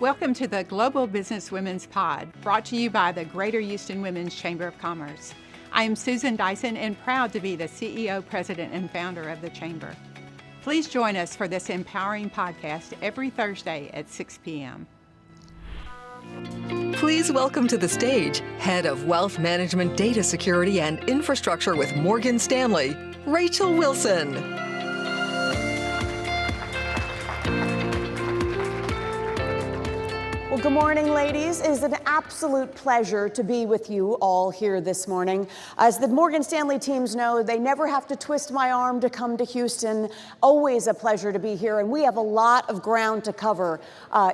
Welcome to the Global Businesswomen's Pod, brought to you by the Greater Houston Women's Chamber of Commerce. I am Susan Dyson and proud to be the CEO, President, and founder of the Chamber. Please join us for this empowering podcast every Thursday at 6 p.m. Please welcome to the stage, Head of Wealth Management, Data Security, and Infrastructure with Morgan Stanley, Rachel Wilson. Well, good morning, ladies. It is an absolute pleasure to be with you all here this morning. As the Morgan Stanley teams know, they never have to twist my arm to come to Houston. Always a pleasure to be here, and we have a lot of ground to cover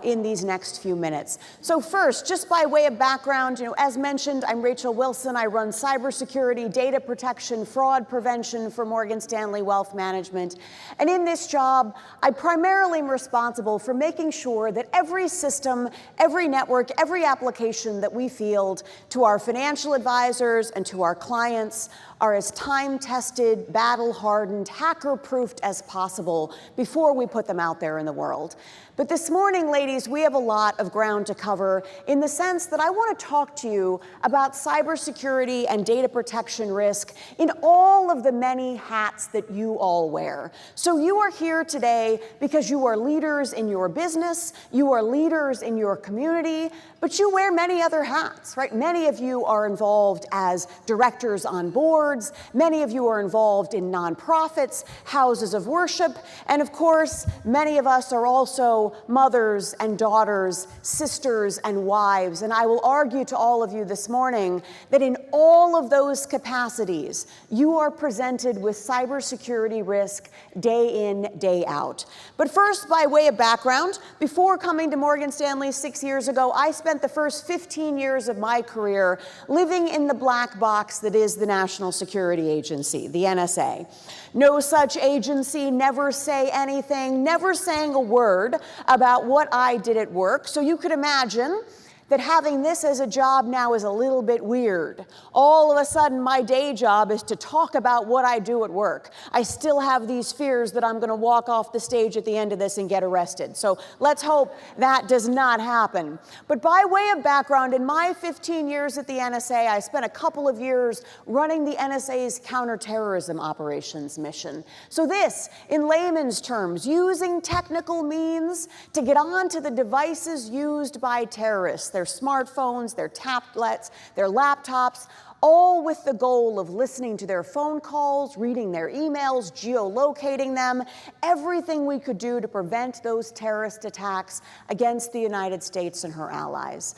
in these next few minutes. So first, just by way of background, as mentioned, I'm Rachel Wilson. I run cybersecurity, data protection, fraud prevention for Morgan Stanley Wealth Management. And in this job, I primarily am responsible for making sure that every system, every network, every application that we field to our financial advisors and to our clients are as time-tested, battle-hardened, hacker-proofed as possible before we put them out there in the world. But this morning, ladies, we have a lot of ground to cover in the sense that I want to talk to you about cybersecurity and data protection risk in all of the many hats that you all wear. So you are here today because you are leaders in your business, you are leaders in your community, but you wear many other hats, right? Many of you are involved as directors on boards, many of you are involved in nonprofits, houses of worship, and of course, many of us are also mothers and daughters, sisters and wives. And I will argue to all of you this morning that in all of those capacities, you are presented with cybersecurity risk day in, day out. But first, by way of background, before coming to Morgan Stanley 6 years ago, I spent the first 15 years of my career living in the black box that is the National Security Agency, the NSA. No such agency, never say anything, never saying a word about what I did at work. So you could imagine that having this as a job now is a little bit weird. All of a sudden, my day job is to talk about what I do at work. I still have these fears that I'm going to walk off the stage at the end of this and get arrested. So let's hope that does not happen. But by way of background, in my 15 years at the NSA, I spent a couple of years running the NSA's counterterrorism operations mission. So this, in layman's terms, using technical means to get onto the devices used by terrorists, their smartphones, their tablets, their laptops, all with the goal of listening to their phone calls, reading their emails, geolocating them, everything we could do to prevent those terrorist attacks against the United States and her allies.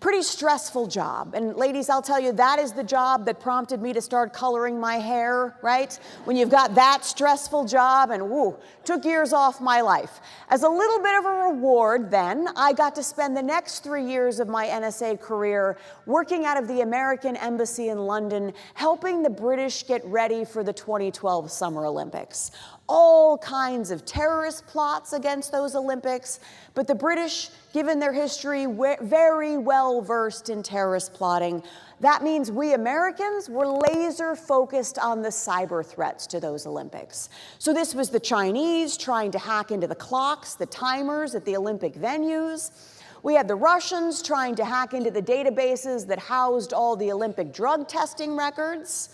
Pretty stressful job. And ladies, I'll tell you, that is the job that prompted me to start coloring my hair, right? When you've got that stressful job, and woo, took years off my life. As a little bit of a reward then, I got to spend the next 3 years of my NSA career working out of the American Embassy in London, helping the British get ready for the 2012 Summer Olympics. All kinds of terrorist plots against those Olympics, but the British, given their history, very well versed in terrorist plotting. That means we Americans were laser focused on the cyber threats to those Olympics. So this was the Chinese trying to hack into the clocks, the timers at the Olympic venues. We had the Russians trying to hack into the databases that housed all the Olympic drug testing records,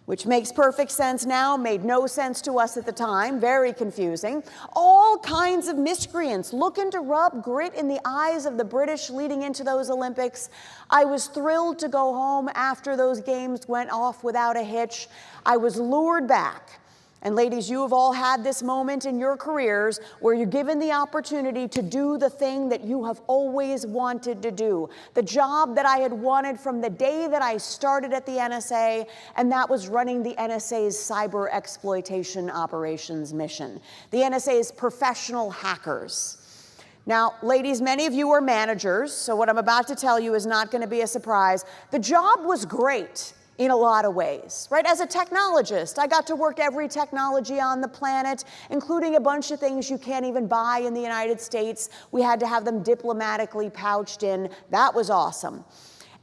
which makes perfect sense now, made no sense to us at the time, very confusing. All kinds of miscreants looking to rub grit in the eyes of the British leading into those Olympics. I was thrilled to go home after those games went off without a hitch. I was lured back. And ladies, you have all had this moment in your careers where you're given the opportunity to do the thing that you have always wanted to do, the job that I had wanted from the day that I started at the NSA, and that was running the NSA's cyber exploitation operations mission, the NSA's professional hackers. Now, ladies, many of you are managers, so what I'm about to tell you is not going to be a surprise. The job was great in a lot of ways, right? As a technologist, I got to work every technology on the planet, including a bunch of things you can't even buy in the United States. We had to have them diplomatically pouched in. That was awesome.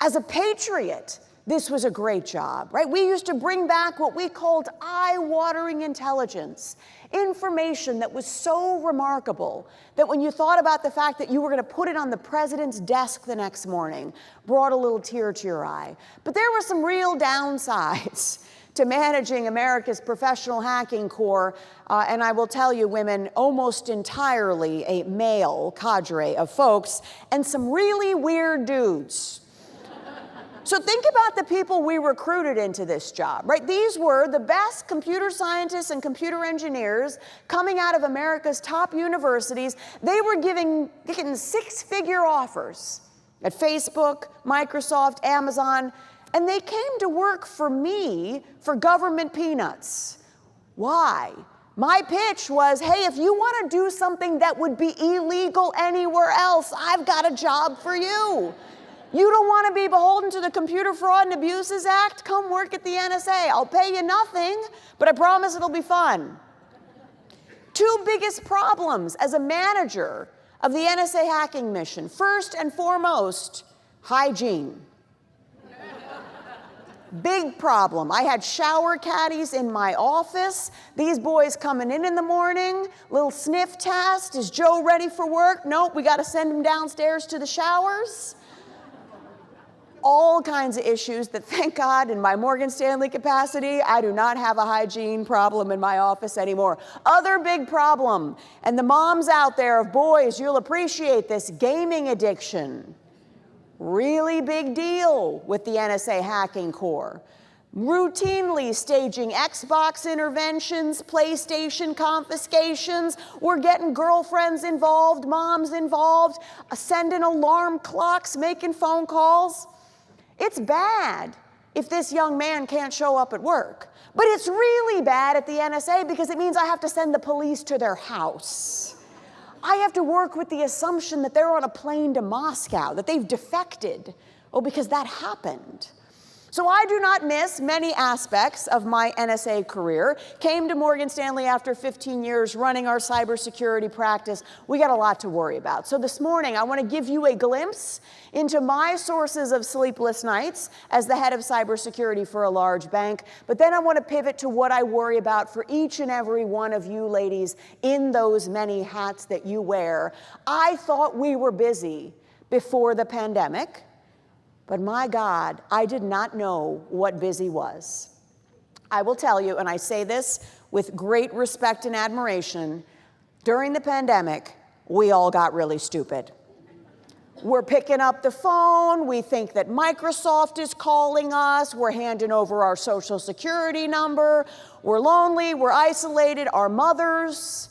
As a patriot, this was a great job, right? We used to bring back what we called eye-watering intelligence, information that was so remarkable that when you thought about the fact that you were going to put it on the president's desk the next morning, brought a little tear to your eye. But there were some real downsides to managing America's professional hacking corps, and I will tell you, women, almost entirely a male cadre of folks, and some really weird dudes. So think about the people we recruited into this job, right? These were the best computer scientists and computer engineers coming out of America's top universities. They were getting six-figure offers at Facebook, Microsoft, Amazon, and they came to work for me for government peanuts. Why? My pitch was, hey, if you want to do something that would be illegal anywhere else, I've got a job for you. You don't want to be beholden to the Computer Fraud and Abuses Act? Come work at the NSA. I'll pay you nothing, but I promise it'll be fun. Two biggest problems as a manager of the NSA hacking mission. First and foremost, hygiene. Big problem. I had shower caddies in my office. These boys coming in the morning, little sniff test. Is Joe ready for work? Nope, we got to send him downstairs to the showers. All kinds of issues that, thank God, in my Morgan Stanley capacity, I do not have a hygiene problem in my office anymore. Other big problem, and the moms out there of boys, you'll appreciate this, gaming addiction. Really big deal with the NSA hacking corps. Routinely staging Xbox interventions, PlayStation confiscations. We're getting girlfriends involved, moms involved, sending alarm clocks, making phone calls. It's bad if this young man can't show up at work. But it's really bad at the NSA because it means I have to send the police to their house. I have to work with the assumption that they're on a plane to Moscow, that they've defected. Oh, because that happened. So I do not miss many aspects of my NSA career. Came to Morgan Stanley after 15 years running our cybersecurity practice. We got a lot to worry about. So this morning, I want to give you a glimpse into my sources of sleepless nights as the head of cybersecurity for a large bank. But then I want to pivot to what I worry about for each and every one of you ladies in those many hats that you wear. I thought we were busy before the pandemic. But my God, I did not know what busy was. I will tell you, and I say this with great respect and admiration, during the pandemic, we all got really stupid. We're picking up the phone, we think that Microsoft is calling us, we're handing over our social security number, we're lonely, we're isolated, our mothers,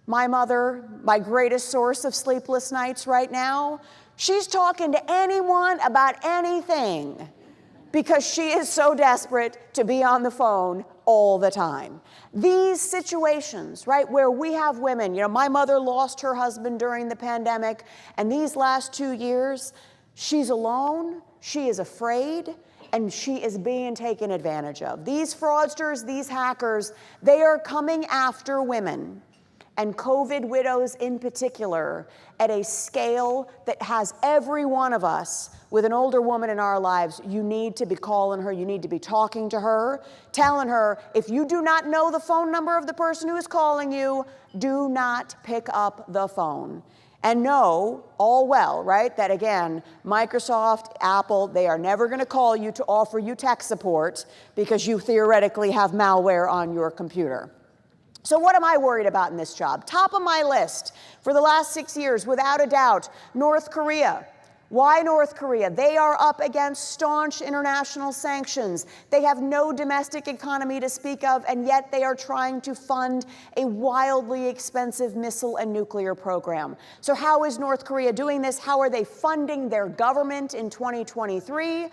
my mother, my greatest source of sleepless nights right now, she's talking to anyone about anything because she is so desperate to be on the phone all the time. These situations, right, where we have women, my mother lost her husband during the pandemic, and these last 2 years, she's alone, she is afraid, and she is being taken advantage of. These fraudsters, these hackers, they are coming after women, and COVID widows in particular, at a scale that has every one of us with an older woman in our lives. You need to be calling her, you need to be talking to her, telling her, if you do not know the phone number of the person who is calling you, do not pick up the phone. And know all well, right, that again, Microsoft, Apple, they are never going to call you to offer you tech support because you theoretically have malware on your computer. So what am I worried about in this job? Top of my list for the last 6 years, without a doubt, North Korea. Why North Korea? They are up against staunch international sanctions. They have no domestic economy to speak of, and yet they are trying to fund a wildly expensive missile and nuclear program. So how is North Korea doing this? How are they funding their government in 2023?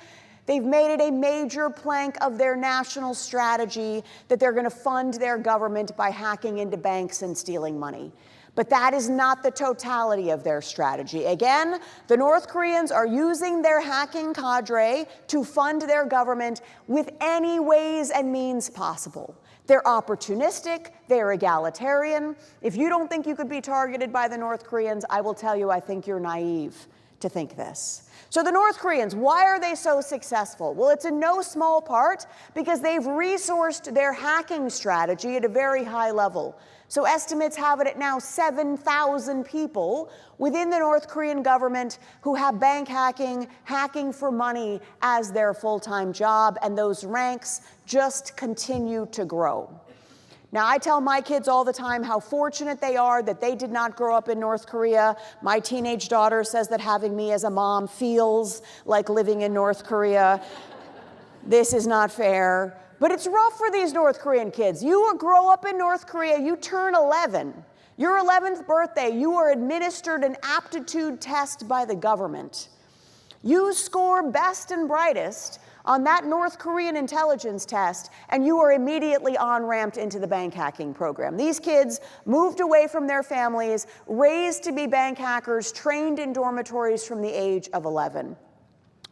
They've made it a major plank of their national strategy that they're going to fund their government by hacking into banks and stealing money. But that is not the totality of their strategy. Again, the North Koreans are using their hacking cadre to fund their government with any ways and means possible. They're opportunistic, they're egalitarian. If you don't think you could be targeted by the North Koreans, I will tell you, I think you're naive. to think this. So the North Koreans, why are they so successful? Well, it's in no small part because they've resourced their hacking strategy at a very high level. So estimates have it at now 7,000 people within the North Korean government who have bank hacking, hacking for money as their full-time job, and those ranks just continue to grow. Now, I tell my kids all the time how fortunate they are that they did not grow up in North Korea. My teenage daughter says that having me as a mom feels like living in North Korea. This is not fair. But it's rough for these North Korean kids. You grow up in North Korea, you turn 11. Your 11th birthday, you are administered an aptitude test by the government. You score best and brightest on that North Korean intelligence test, and you are immediately on-ramped into the bank hacking program. These kids moved away from their families, raised to be bank hackers, trained in dormitories from the age of 11.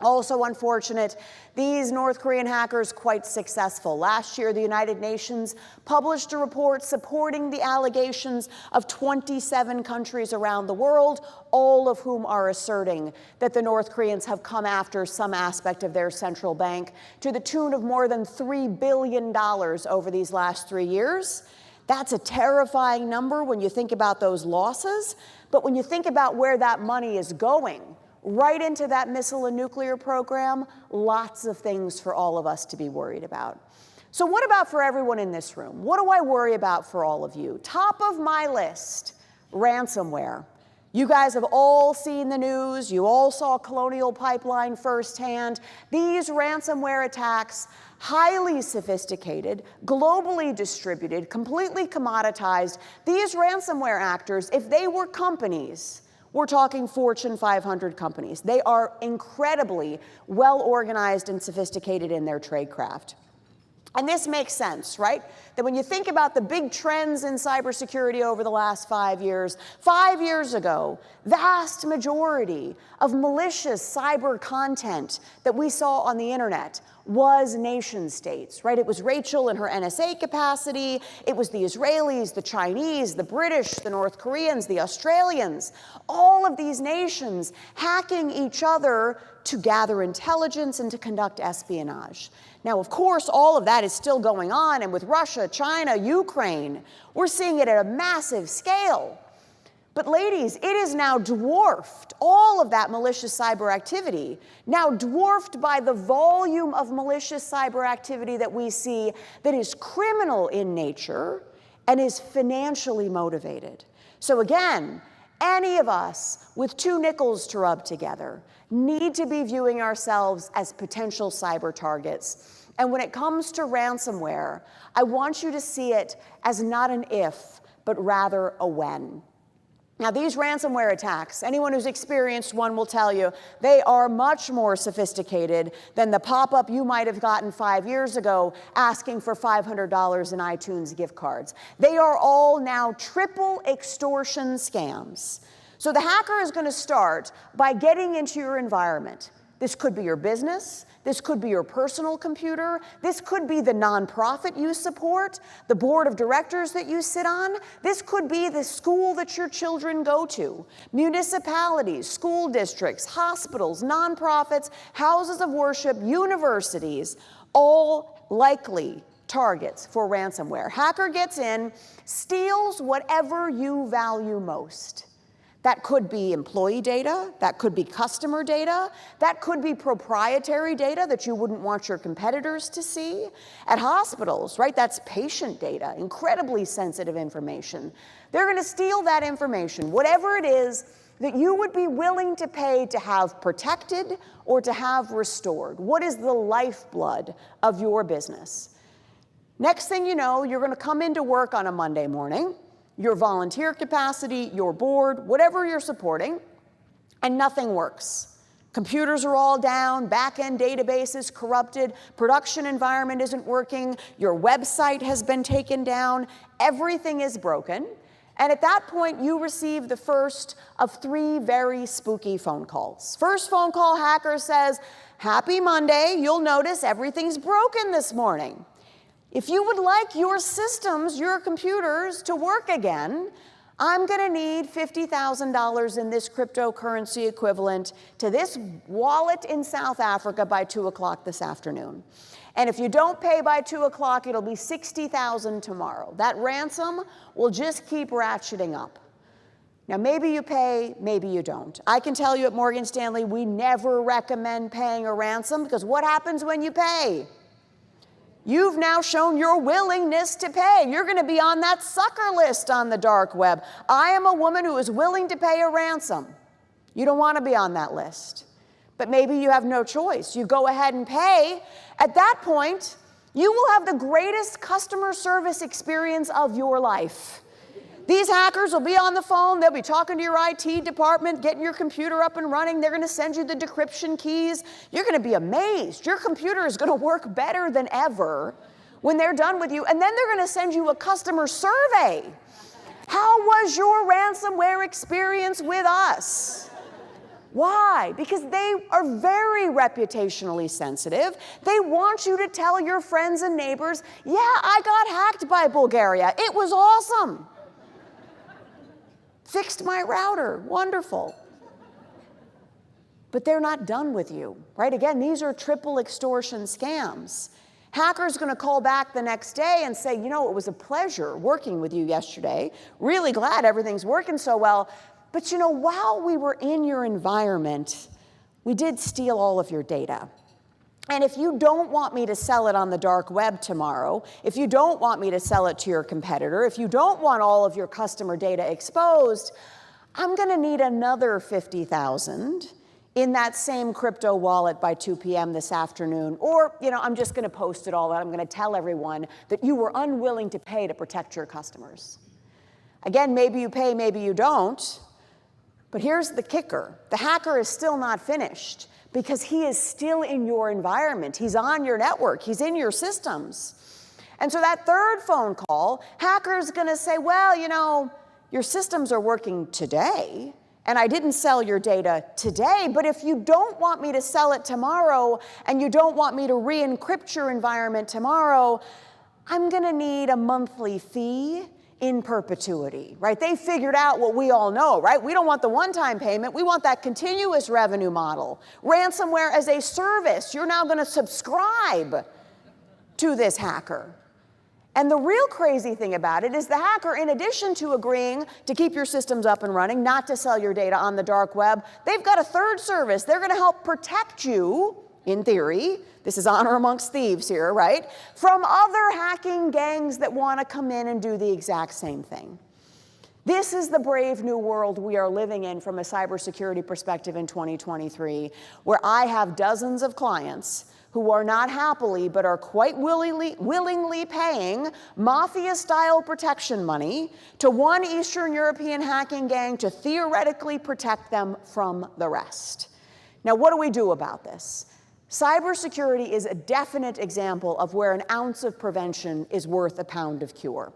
Also unfortunate, these North Korean hackers quite successful. Last year, the United Nations published a report supporting the allegations of 27 countries around the world, all of whom are asserting that the North Koreans have come after some aspect of their central bank to the tune of more than $3 billion over these last 3 years. That's a terrifying number when you think about those losses, but when you think about where that money is going, right into that missile and nuclear program, lots of things for all of us to be worried about. So what about for everyone in this room? What do I worry about for all of you? Top of my list, ransomware. You guys have all seen the news. You all saw Colonial Pipeline firsthand. These ransomware attacks, highly sophisticated, globally distributed, completely commoditized. These ransomware actors, if they were companies, we're talking Fortune 500 companies. They are incredibly well organized and sophisticated in their tradecraft. And this makes sense, right? That when you think about the big trends in cybersecurity over the last 5 years, 5 years ago, vast majority of malicious cyber content that we saw on the internet was nation states, right? It was Rachel in her NSA capacity. It was the Israelis, the Chinese, the British, the North Koreans, the Australians, all of these nations hacking each other to gather intelligence and to conduct espionage. Now, of course, all of that is still going on, and with Russia, China, Ukraine, we're seeing it at a massive scale. But ladies, it is now dwarfed, all of that malicious cyber activity, now dwarfed by the volume of malicious cyber activity that we see that is criminal in nature and is financially motivated. So again, any of us with 2 nickels to rub together need to be viewing ourselves as potential cyber targets. And when it comes to ransomware, I want you to see it as not an if, but rather a when. Now, these ransomware attacks, anyone who's experienced one will tell you, they are much more sophisticated than the pop-up you might have gotten 5 years ago asking for $500 in iTunes gift cards. They are all now triple extortion scams. So the hacker is going to start by getting into your environment. This could be your business. This could be your personal computer. This could be the nonprofit you support, the board of directors that you sit on. This could be the school that your children go to, municipalities, school districts, hospitals, nonprofits, houses of worship, universities, all likely targets for ransomware. Hacker gets in, steals whatever you value most. That could be employee data, that could be customer data, that could be proprietary data that you wouldn't want your competitors to see. At hospitals, right, that's patient data, incredibly sensitive information. They're going to steal that information, whatever it is that you would be willing to pay to have protected or to have restored. What is the lifeblood of your business? Next thing you know, you're going to come into work on a Monday morning, your volunteer capacity, your board, whatever you're supporting, and nothing works. Computers are all down, back-end databases corrupted, production environment isn't working, your website has been taken down, everything is broken. And at that point, you receive the first of 3 very spooky phone calls. First phone call, hacker says, "Happy Monday, you'll notice everything's broken this morning. If you would like your systems, your computers, to work again, I'm going to need $50,000 in this cryptocurrency equivalent to this wallet in South Africa by 2 o'clock this afternoon. And if you don't pay by 2 o'clock, it'll be $60,000 tomorrow. That ransom will just keep ratcheting up. Now, maybe you pay, maybe you don't. I can tell you at Morgan Stanley, we never recommend paying a ransom, because what happens when you pay? You've now shown your willingness to pay. You're going to be on that sucker list on the dark web. I am a woman who is willing to pay a ransom. You don't want to be on that list. But maybe you have no choice. You go ahead and pay. At that point, you will have the greatest customer service experience of your life. These hackers will be on the phone, they'll be talking to your IT department, getting your computer up and running, they're gonna send you the decryption keys. You're gonna be amazed. Your computer is gonna work better than ever when they're done with you, and then they're gonna send you a customer survey. How was your ransomware experience with us? Why? Because they are very reputationally sensitive. They want you to tell your friends and neighbors, yeah, I got hacked by Bulgaria. It was awesome. Fixed my router, wonderful. But they're not done with you, right? Again, these are triple extortion scams. Hacker's gonna call back the next day and say, you know, it was a pleasure working with you yesterday. Really glad everything's working so well. But you know, while we were in your environment, we did steal all of your data. And if you don't want me to sell it on the dark web tomorrow, if you don't want me to sell it to your competitor, if you don't want all of your customer data exposed, I'm gonna need another $50,000 in that same crypto wallet by 2 p.m. this afternoon. Or, you know, I'm just gonna post it all out. I'm gonna tell everyone that you were unwilling to pay to protect your customers. Again, maybe you pay, maybe you don't. But here's the kicker. The hacker is still not finished, because he is still in your environment. He's on your network. He's in your systems. And so that third phone call, hacker's gonna say, well, you know, your systems are working today, and I didn't sell your data today, but if you don't want me to sell it tomorrow, and you don't want me to re-encrypt your environment tomorrow, I'm gonna need a monthly fee in perpetuity, right? They figured out what we all know, right? We don't want the one-time payment. We want that continuous revenue model. Ransomware as a service. You're now going to subscribe to this hacker. And the real crazy thing about it is the hacker, in addition to agreeing to keep your systems up and running, not to sell your data on the dark web, they've got a third service. They're going to help protect you, in theory. This is honor amongst thieves here, right? From other hacking gangs that want to come in and do the exact same thing. This is the brave new world we are living in from a cybersecurity perspective in 2023, where I have dozens of clients who are not happily, but are quite willingly paying mafia-style protection money to one Eastern European hacking gang to theoretically protect them from the rest. Now, what do we do about this? Cybersecurity is a definite example of where an ounce of prevention is worth a pound of cure.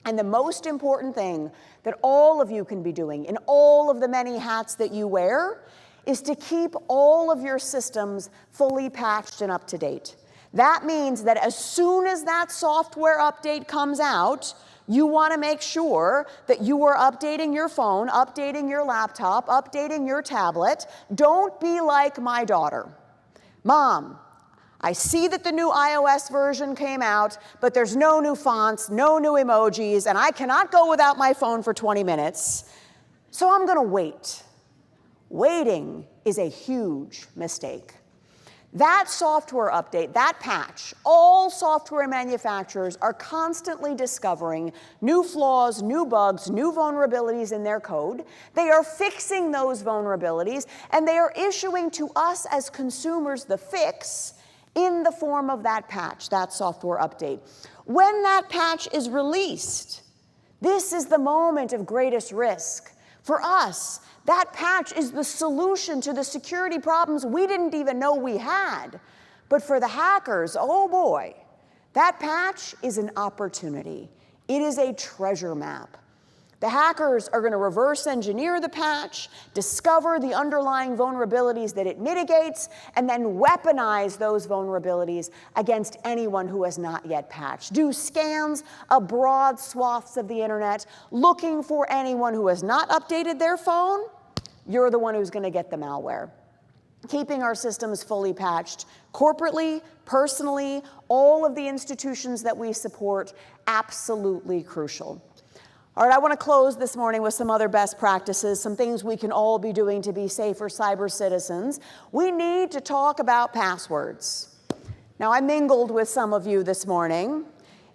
And the most important thing that all of you can be doing in all of the many hats that you wear is to keep all of your systems fully patched and up to date. That means that as soon as that software update comes out, you want to make sure that you are updating your phone, updating your laptop, updating your tablet. Don't be like my daughter. Mom, I see that the new iOS version came out, but there's no new fonts, no new emojis, and I cannot go without my phone for 20 minutes, so I'm going to wait. Waiting is a huge mistake. That software update, that patch, all software manufacturers are constantly discovering new flaws, new bugs, new vulnerabilities in their code. They are fixing those vulnerabilities, and they are issuing to us as consumers the fix in the form of that patch, that software update. When that patch is released, this is the moment of greatest risk. For us, that patch is the solution to the security problems we didn't even know we had. But for the hackers, oh boy, that patch is an opportunity. It is a treasure map. The hackers are going to reverse engineer the patch, discover the underlying vulnerabilities that it mitigates, and then weaponize those vulnerabilities against anyone who has not yet patched. Do scans of broad swaths of the internet looking for anyone who has not updated their phone. You're the one who's going to get the malware. Keeping our systems fully patched, corporately, personally, all of the institutions that we support, absolutely crucial. All right, I want to close this morning with some other best practices, some things we can all be doing to be safer cyber citizens. We need to talk about passwords. Now, I mingled with some of you this morning,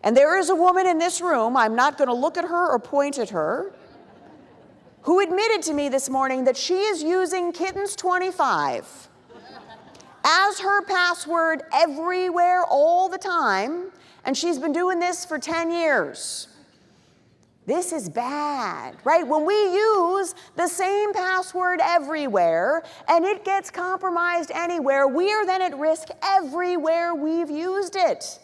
and there is a woman in this room, I'm not going to look at her or point at her, who admitted to me this morning that she is using Kittens25 as her password everywhere all the time, and she's been doing this for 10 years. This is bad, right? When we use the same password everywhere and it gets compromised anywhere, we are then at risk everywhere we've used it.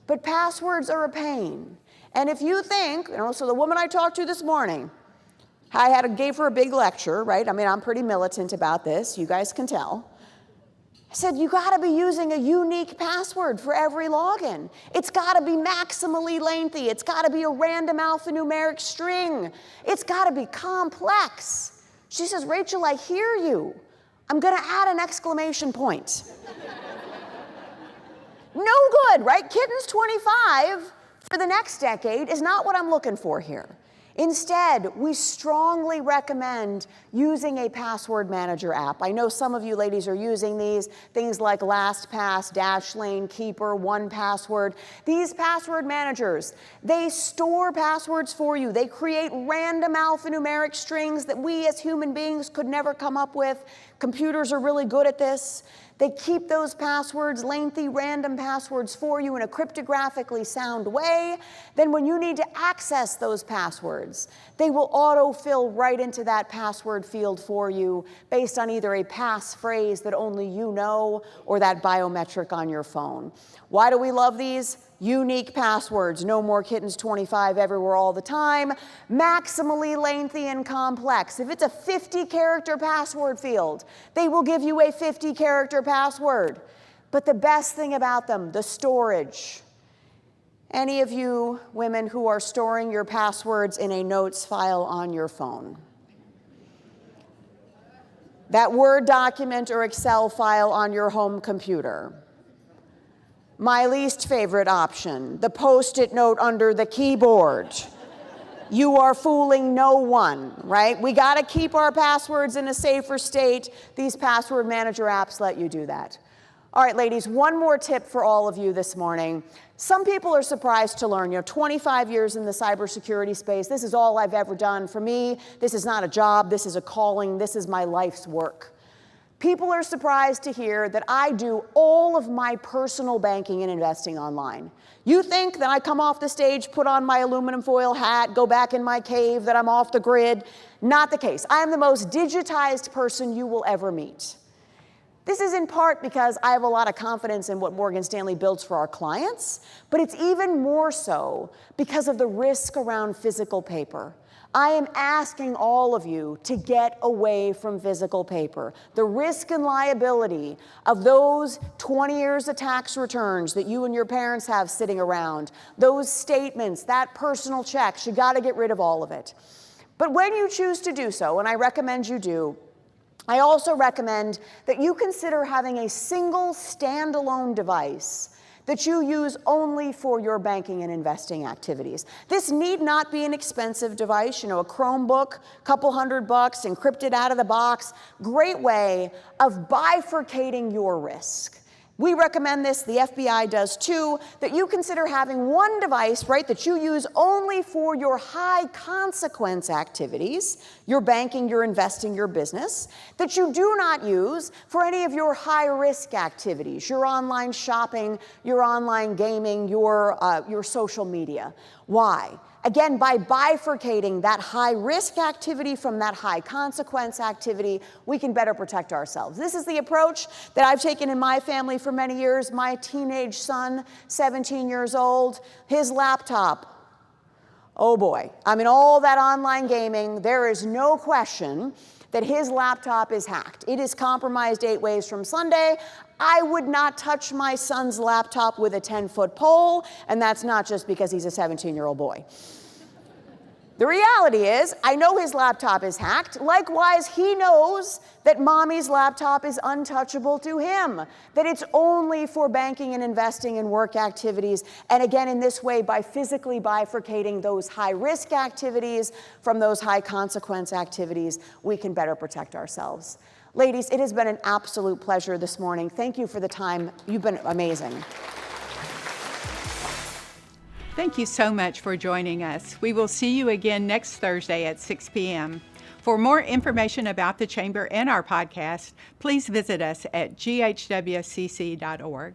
But passwords are a pain. And if you think, so the woman I talked to this morning, I gave her a big lecture, right? I mean, I'm pretty militant about this, you guys can tell. I said, you gotta be using a unique password for every login. It's gotta be maximally lengthy. It's gotta be a random alphanumeric string. It's gotta be complex. She says, Rachel, I hear you. I'm gonna add an exclamation point. No good, right? Kittens25 for the next decade is not what I'm looking for here. Instead, we strongly recommend using a password manager app. I know some of you ladies are using these, things like LastPass, Dashlane, Keeper, 1Password. These password managers, they store passwords for you. They create random alphanumeric strings that we as human beings could never come up with. Computers are really good at this. They keep those passwords, lengthy random passwords for you in a cryptographically sound way. Then when you need to access those passwords, they will autofill right into that password field for you based on either a passphrase that only you know or that biometric on your phone. Why do we love these? Unique passwords, no more Kittens25 everywhere all the time, maximally lengthy and complex. If it's a 50-character password field, they will give you a 50-character password. But the best thing about them, the storage. Any of you women who are storing your passwords in a notes file on your phone? That Word document or Excel file on your home computer? My least favorite option, the Post-it note under the keyboard. You are fooling no one, right? We gotta keep our passwords in a safer state. These password manager apps let you do that. All right, ladies, one more tip for all of you this morning. Some people are surprised to learn, 25 years in the cybersecurity space, this is all I've ever done. For me, this is not a job, this is a calling, this is my life's work. People are surprised to hear that I do all of my personal banking and investing online. You think that I come off the stage, put on my aluminum foil hat, go back in my cave, that I'm off the grid? Not the case. I am the most digitized person you will ever meet. This is in part because I have a lot of confidence in what Morgan Stanley builds for our clients, but it's even more so because of the risk around physical paper. I am asking all of you to get away from physical paper. The risk and liability of those 20 years of tax returns that you and your parents have sitting around, those statements, that personal checks, you gotta get rid of all of it. But when you choose to do so, and I recommend you do, I also recommend that you consider having a single standalone device that you use only for your banking and investing activities. This need not be an expensive device, a Chromebook, couple $100, encrypted out of the box. Great way of bifurcating your risk. We recommend this, the FBI does too, that you consider having one device, right, that you use only for your high consequence activities, your banking, your investing, your business, that you do not use for any of your high risk activities, your online shopping, your online gaming, your social media. Why? Again, by bifurcating that high-risk activity from that high-consequence activity, we can better protect ourselves. This is the approach that I've taken in my family for many years. My teenage son, 17 years old, his laptop, Oh boy. I mean, all that online gaming, there is no question that his laptop is hacked. It is compromised 8 ways from Sunday. I would not touch my son's laptop with a 10-foot pole, and that's not just because he's a 17-year-old boy. The reality is, I know his laptop is hacked. Likewise, he knows that mommy's laptop is untouchable to him, that it's only for banking and investing and work activities. And again, in this way, by physically bifurcating those high-risk activities from those high-consequence activities, we can better protect ourselves. Ladies, it has been an absolute pleasure this morning. Thank you for the time. You've been amazing. Thank you so much for joining us. We will see you again next Thursday at 6 p.m. For more information about the Chamber and our podcast, please visit us at GHWCC.org.